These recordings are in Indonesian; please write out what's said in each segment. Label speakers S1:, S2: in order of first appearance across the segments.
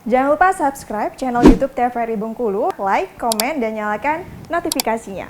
S1: Jangan lupa subscribe channel YouTube TVRI Bengkulu, like, komen, dan nyalakan notifikasinya.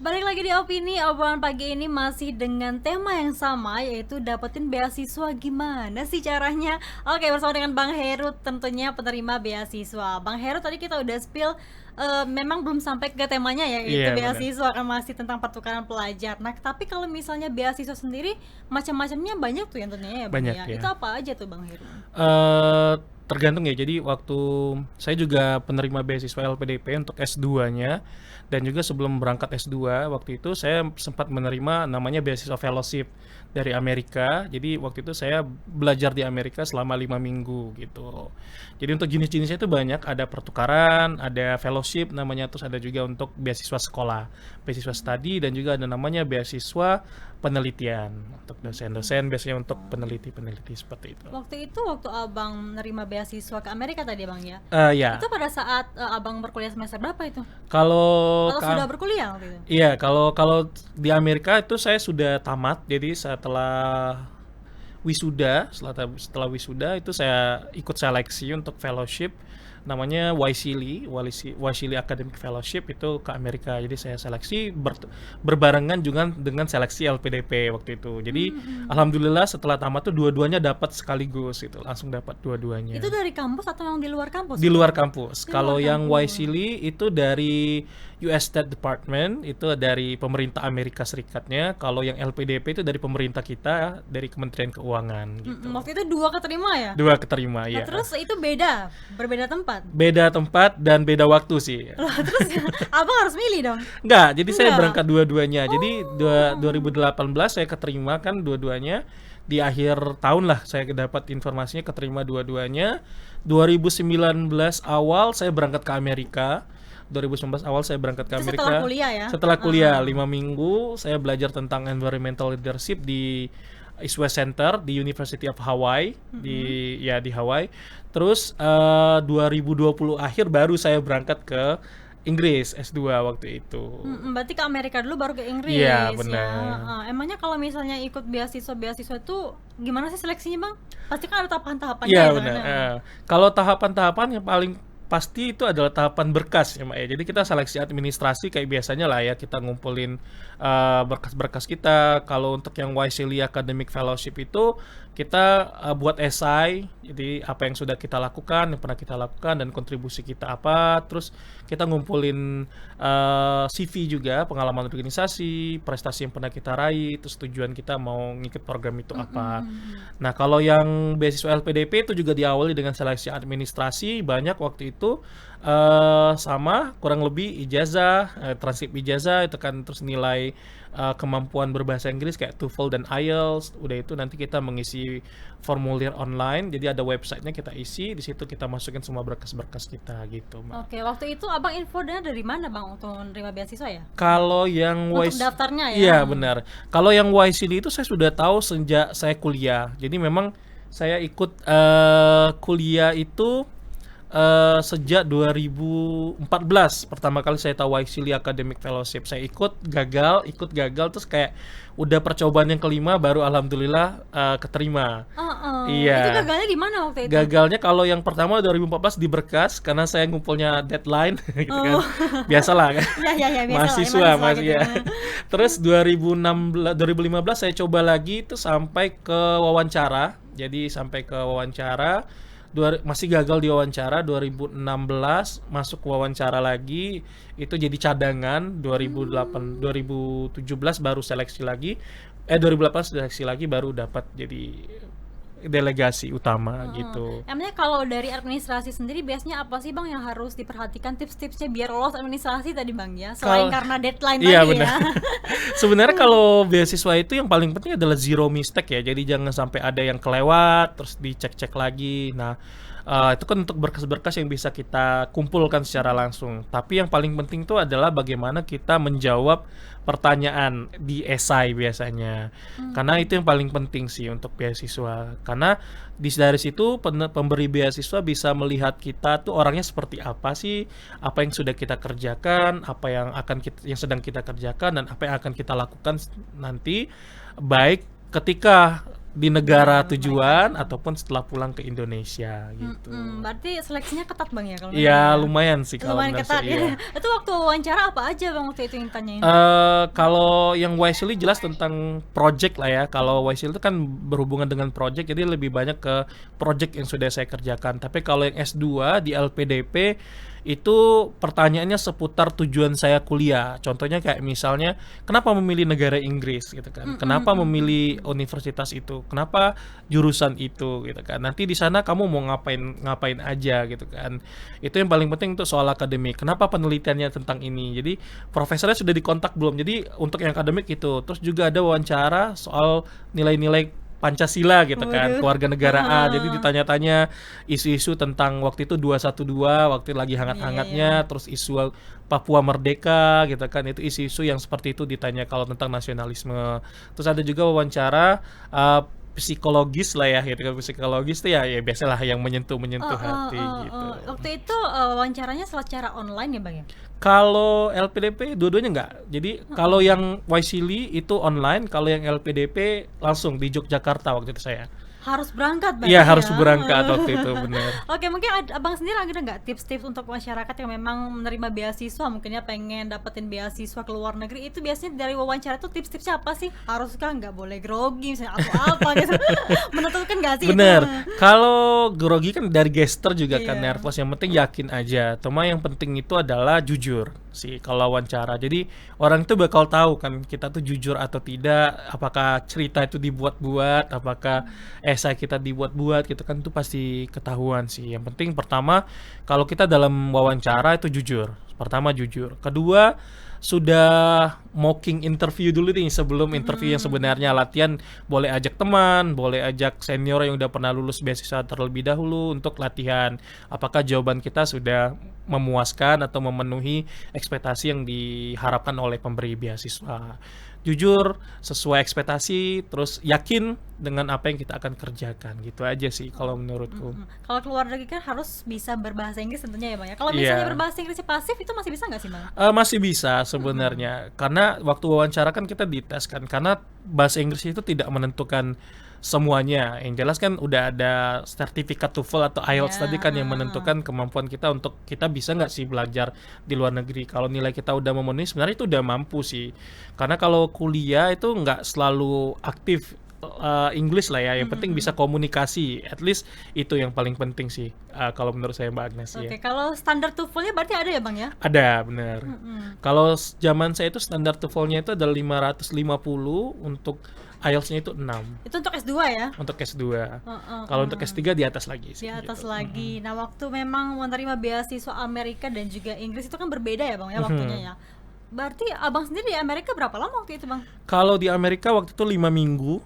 S2: Balik lagi di Opini, obrolan pagi ini masih dengan tema yang sama, yaitu dapetin beasiswa gimana sih caranya. Oke, bersama dengan Bang Heru, tentunya penerima beasiswa. Bang Heru, tadi kita udah spill, memang belum sampai ke temanya ya, yaitu beasiswa, kan masih tentang pertukaran pelajar. Nah, tapi kalau misalnya beasiswa sendiri, macam-macamnya banyak tuh yang tentunya ya, Bang.
S3: Banyak,
S2: Ya.
S3: ya.
S2: Itu apa aja tuh, Bang Heru?
S3: Tergantung ya, jadi waktu saya juga penerima beasiswa LPDP untuk S2-nya, dan juga sebelum berangkat S2 waktu itu saya sempat menerima namanya beasiswa fellowship dari Amerika. Jadi waktu itu saya belajar di Amerika selama 5 minggu gitu. Jadi untuk jenis-jenisnya itu banyak, ada pertukaran, ada fellowship namanya, terus ada juga untuk beasiswa sekolah, beasiswa studi, dan juga ada namanya beasiswa penelitian untuk dosen-dosen, biasanya untuk peneliti-peneliti seperti itu.
S2: Waktu abang menerima beasiswa ke Amerika tadi, Bang, ya?
S3: Ya.
S2: Itu pada saat abang berkuliah semester berapa itu?
S3: Kalau
S2: sudah berkuliah waktu itu?
S3: Iya, kalau di Amerika itu saya sudah tamat, jadi setelah wisuda, setelah wisuda itu saya ikut seleksi untuk fellowship namanya YSEALI Academic Fellowship, itu ke Amerika. Jadi saya seleksi berbarengan juga dengan seleksi LPDP waktu itu. Jadi alhamdulillah setelah tamat tuh dua-duanya dapat sekaligus, itu langsung dapat dua-duanya.
S2: Itu dari kampus atau yang di luar kampus?
S3: Di luar kampus. Kalau yang YSEALI itu dari US State Department, itu dari pemerintah Amerika Serikatnya. Kalau yang LPDP itu dari pemerintah kita, dari Kementerian Keuangan gitu.
S2: Waktu itu dua keterima ya?
S3: Dua keterima, ya.
S2: Terus itu berbeda tempat?
S3: Beda tempat dan beda waktu sih.
S2: Terus abang harus milih dong?
S3: Enggak, jadi saya berangkat dua-duanya. Jadi 2018 saya keterima kan dua-duanya. Di akhir tahun lah saya dapat informasinya keterima dua-duanya. 2019 awal saya berangkat ke Amerika. 2019 awal saya berangkat ke Amerika.
S2: Setelah kuliah ya?
S3: Setelah kuliah 5 minggu saya belajar tentang environmental leadership di East West Center di University of Hawaii, di Hawaii. Terus 2020 akhir baru saya berangkat ke Inggris S2 waktu itu.
S2: Berarti ke Amerika dulu baru ke Inggris.
S3: Iya, benar.
S2: Ya. Emangnya kalau misalnya ikut beasiswa itu gimana sih seleksinya, Bang? Pasti kan ada tahapan-tahapannya.
S3: Iya,
S2: ya,
S3: benar. Kalau tahapan-tahapan yang paling pasti itu adalah tahapan berkas ya, Mbak ya. Jadi kita seleksi administrasi kayak biasanya lah ya, kita ngumpulin berkas-berkas kita. Kalau untuk yang YSEALI Academic Fellowship itu kita buat esai, jadi apa yang sudah kita lakukan, yang pernah kita lakukan, dan kontribusi kita apa. Terus kita ngumpulin CV juga, pengalaman organisasi, prestasi yang pernah kita raih, terus tujuan kita mau ngikut program itu apa. Nah, kalau yang beasiswa LPDP itu juga diawali dengan seleksi administrasi. Banyak waktu itu sama kurang lebih ijazah, transkrip ijazah itu kan, terus nilai kemampuan berbahasa Inggris kayak TOEFL dan IELTS. Udah itu nanti kita mengisi formulir online, jadi ada websitenya, kita isi di situ, kita masukin semua berkas-berkas kita gitu, Mbak.
S2: Oke, waktu itu abang infonya dari mana, Bang, untuk menerima beasiswa ya?
S3: Kalau yang
S2: untuk daftarnya ya?
S3: Iya, benar. Kalau yang YSEALI itu saya sudah tahu sejak saya kuliah. Jadi memang saya ikut kuliah itu sejak 2014 pertama kali saya tahu YSEALI Academic Fellowship. Saya ikut gagal, terus kayak udah percobaan yang kelima baru alhamdulillah keterima. Iya.
S2: Itu gagalnya di mana waktu itu?
S3: Gagalnya kalau yang pertama 2014 di berkas, karena saya ngumpulnya deadline gitu kan. Biasalah kan.
S2: Ya,
S3: mahasiswa masih
S2: gitu.
S3: ya. Terus 2015 saya coba lagi itu sampai ke wawancara. Jadi sampai ke wawancara, masih gagal di wawancara. 2016 masuk wawancara lagi, itu jadi cadangan. 2017 baru seleksi lagi, 2018 seleksi lagi baru dapat jadi delegasi utama gitu.
S2: Emangnya kalau dari administrasi sendiri biasanya apa sih, Bang, yang harus diperhatikan, tips-tipsnya biar lolos administrasi tadi, Bang, ya? Selain karena deadline
S3: iya,
S2: tadi
S3: benar.
S2: ya.
S3: Sebenarnya kalau beasiswa itu yang paling penting adalah zero mistake ya. Jadi jangan sampai ada yang kelewat terus dicek-cek lagi. Nah, itu kan untuk berkas-berkas yang bisa kita kumpulkan secara langsung. Tapi yang paling penting itu adalah bagaimana kita menjawab pertanyaan di esai biasanya. Karena itu yang paling penting sih untuk beasiswa. karena dari situ pemberi beasiswa bisa melihat kita tuh orangnya seperti apa sih, apa yang sudah kita kerjakan, apa yang yang sedang kita kerjakan, dan apa yang akan kita lakukan nanti, baik ketika di negara tujuan ataupun setelah pulang ke Indonesia gitu.
S2: Berarti seleksinya ketat Bang ya kalau
S3: Iya, lumayan sih kalau
S2: lumayan
S3: menurut
S2: ketat
S3: saya,
S2: ya.
S3: iya.
S2: Itu waktu wawancara apa aja Bang waktu itu yang tanyain?
S3: Kalau yang Wisely jelas tentang project lah ya. Kalau Wisely itu kan berhubungan dengan project, jadi lebih banyak ke project yang sudah saya kerjakan. Tapi kalau yang S2 di LPDP itu pertanyaannya seputar tujuan saya kuliah. Contohnya kayak misalnya, kenapa memilih negara Inggris gitu kan? Kenapa memilih universitas itu? Kenapa jurusan itu gitu kan? Nanti di sana kamu mau ngapain aja gitu kan? Itu yang paling penting untuk soal akademik. Kenapa penelitiannya tentang ini? Jadi profesornya sudah dikontak belum? Jadi untuk yang akademik itu. Terus juga ada wawancara soal nilai-nilai Pancasila gitu kan,
S2: Waduh.
S3: kewarganegaraan. Jadi ditanya-tanya isu-isu tentang waktu itu 212, waktu lagi hangat-hangatnya, terus isu Papua Merdeka gitu kan. Itu isu-isu yang seperti itu ditanya kalau tentang nasionalisme. Terus ada juga wawancara psikologis lah ya, gitu kan. Psikologis tuh ya biasalah yang menyentuh hati gitu.
S2: Waktu itu wawancaranya secara online ya Bang ya?
S3: Kalau LPDP dua-duanya enggak. Jadi kalau yang Wisely itu online, kalau yang LPDP langsung di Yogyakarta waktu itu saya.
S2: Harus berangkat Bang
S3: Iya,
S2: ya?
S3: harus berangkat waktu itu, benar.
S2: Oke, mungkin Abang sendiri ada nggak tips-tips untuk masyarakat yang memang menerima beasiswa, mungkinnya pengen dapetin beasiswa ke luar negeri, itu biasanya dari wawancara tuh tips-tipsnya apa sih? Haruskah nggak boleh grogi misalnya atau apa gitu? Menentukan nggak sih
S3: Bener.
S2: itu?
S3: Kalau grogi kan dari gesture juga kan
S2: Iya.
S3: nervous. Yang penting yakin aja. Cuma yang penting itu adalah jujur sih kalau wawancara. Jadi orang itu bakal tahu kan kita tuh jujur atau tidak. Apakah cerita itu dibuat-buat, apakah esai kita dibuat-buat gitu kan, itu pasti ketahuan sih. Yang penting pertama kalau kita dalam wawancara itu jujur. Pertama jujur. Kedua sudah mocking interview dulu nih sebelum interview yang sebenarnya. Latihan boleh ajak teman, boleh ajak senior yang udah pernah lulus beasiswa terlebih dahulu untuk latihan. Apakah jawaban kita sudah memuaskan atau memenuhi ekspektasi yang diharapkan oleh pemberi beasiswa. Jujur, sesuai ekspektasi, terus yakin dengan apa yang kita akan kerjakan. Gitu aja sih kalau menurutku.
S2: Kalau keluar negeri kan harus bisa berbahasa Inggris tentunya ya Bang ya. Kalau
S3: Iya.
S2: misalnya berbahasa Inggrisnya pasif itu masih bisa nggak sih Bang?
S3: Masih bisa sebenarnya, karena waktu wawancara kan kita dites kan, karena bahasa Inggris itu tidak menentukan semuanya. Yang jelas kan udah ada sertifikat TOEFL atau IELTS
S2: Ya,
S3: tadi kan yang menentukan kemampuan kita untuk kita bisa nggak sih belajar di luar negeri. Kalau nilai kita udah memenuhi, sebenarnya itu udah mampu sih. Karena kalau kuliah itu nggak selalu aktif English lah ya, yang penting bisa komunikasi. At least itu yang paling penting sih kalau menurut saya Mbak Agnes
S2: Oke,
S3: ya.
S2: kalau standar TOEFL-nya berarti ada ya Bang ya?
S3: Ada, benar. Kalau zaman saya itu standar TOEFL-nya itu ada 550, untuk IELTS-nya itu 6
S2: Itu untuk S2 ya?
S3: untuk S2. Kalau untuk S3 di atas lagi sih.
S2: Di atas
S3: gitu.
S2: lagi. Nah, waktu memang menerima beasiswa Amerika dan juga Inggris itu kan berbeda ya Bang ya waktunya ya. Berarti Abang sendiri di Amerika berapa lama waktu itu Bang?
S3: Kalau di Amerika waktu itu 5 minggu.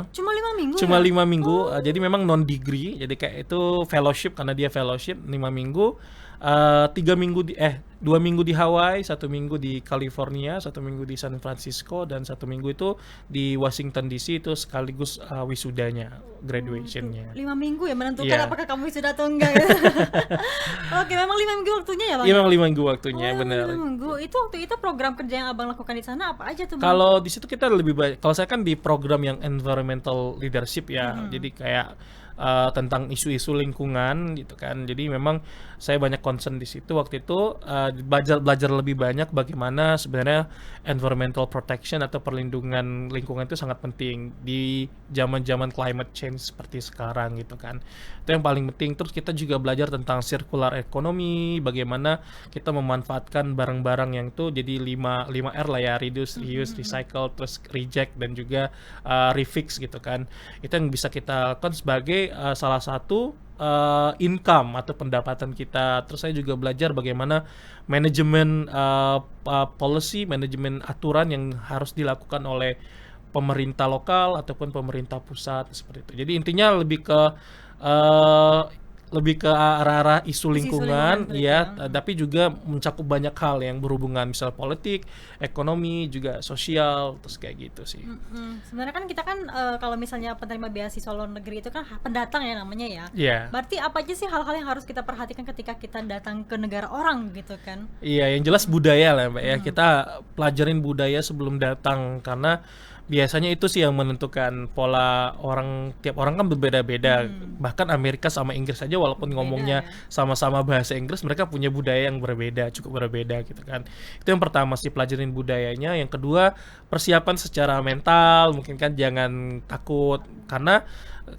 S2: Cuma 5 minggu
S3: Cuma
S2: ya?
S3: 5 minggu, jadi memang non degree, jadi kayak itu fellowship karena dia fellowship 5 minggu. 2 minggu di Hawaii, 1 minggu di California, 1 minggu di San Francisco, dan 1 minggu itu di Washington DC, itu sekaligus wisudanya, graduationnya.
S2: 5 minggu ya menentukan
S3: Iya.
S2: apakah kamu sudah atau enggak ya? Oke, memang 5 minggu waktunya ya Bang?
S3: Iya, memang 5 minggu waktunya,
S2: Oh,
S3: benar.
S2: 5 minggu. Itu waktu itu program kerja yang Abang lakukan di sana apa aja tuh Bang?
S3: Kalau di situ kita lebih banyak, kalau saya kan di program yang environmental leadership ya, jadi kayak tentang isu-isu lingkungan gitu kan. Jadi memang saya banyak concern di situ waktu itu, belajar lebih banyak bagaimana sebenarnya environmental protection atau perlindungan lingkungan itu sangat penting di zaman-zaman climate change seperti sekarang gitu kan. Itu yang paling penting. Terus kita juga belajar tentang circular economy, bagaimana kita memanfaatkan barang-barang yang itu jadi 5R lah ya, reduce, reuse, recycle, terus reject, dan juga refix gitu kan. Itu yang bisa kita lakukan sebagai salah satu income atau pendapatan kita. Terus saya juga belajar bagaimana manajemen policy, manajemen aturan yang harus dilakukan oleh pemerintah lokal ataupun pemerintah pusat seperti itu. Jadi intinya lebih ke lebih ke arah-arah isu
S2: Isu-isu
S3: lingkungan,
S2: lingkungan berarti
S3: ya,
S2: ya.
S3: tapi juga mencakup banyak hal yang berhubungan misal politik, ekonomi, juga sosial, terus kayak gitu sih.
S2: Sebenarnya kan kita kan kalau misalnya penerima beasiswa luar negeri itu kan pendatang ya namanya ya.
S3: Iya.
S2: Berarti apa aja sih hal-hal yang harus kita perhatikan ketika kita datang ke negara orang gitu kan?
S3: Iya, yang jelas budaya lah Mbak ya. Kita pelajarin budaya sebelum datang karena biasanya itu sih yang menentukan pola orang, tiap orang kan berbeda-beda. Bahkan Amerika sama Inggris aja walaupun ngomongnya
S2: ya.
S3: sama-sama bahasa Inggris, mereka punya budaya yang berbeda, cukup berbeda gitu kan. Itu yang pertama sih, pelajarin budayanya. Yang kedua, persiapan secara mental, mungkin kan jangan takut karena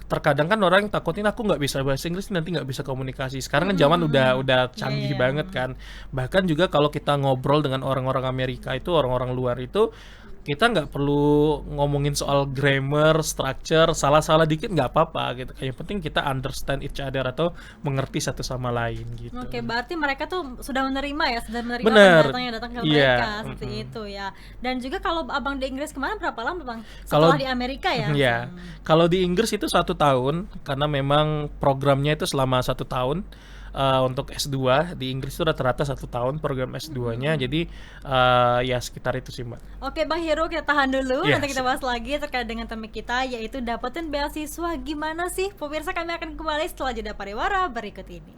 S3: terkadang kan orang takutin aku nggak bisa bahasa Inggris nanti nggak bisa komunikasi. Sekarang kan zaman udah canggih
S2: Iya.
S3: banget kan. Bahkan juga kalau kita ngobrol dengan orang-orang Amerika itu, orang-orang luar itu, kita nggak perlu ngomongin soal grammar, structure, salah-salah dikit nggak apa-apa gitu. Yang penting kita understand each other atau mengerti satu sama lain gitu.
S2: Oke, berarti mereka tuh sudah menerima ya, sudah menerima
S3: Bener.
S2: pendatang yang datang ke
S3: Iya,
S2: mereka seperti itu ya. Dan juga kalau abang di Inggris kemarin berapa lama bang?
S3: Kalau-
S2: Setelah di Amerika ya?
S3: Ya, kalau di Inggris itu 1 tahun karena memang programnya itu selama 1 tahun. Untuk S2 di Inggris itu rata-rata 1 tahun program S2-nya, jadi ya sekitar itu sih Mbak.
S2: Oke Bang Heru, kita tahan dulu,
S3: Iya,
S2: nanti kita bahas lagi terkait dengan topik kita yaitu dapetin beasiswa gimana sih? Pemirsa, kami akan kembali setelah jeda pariwara berikut ini.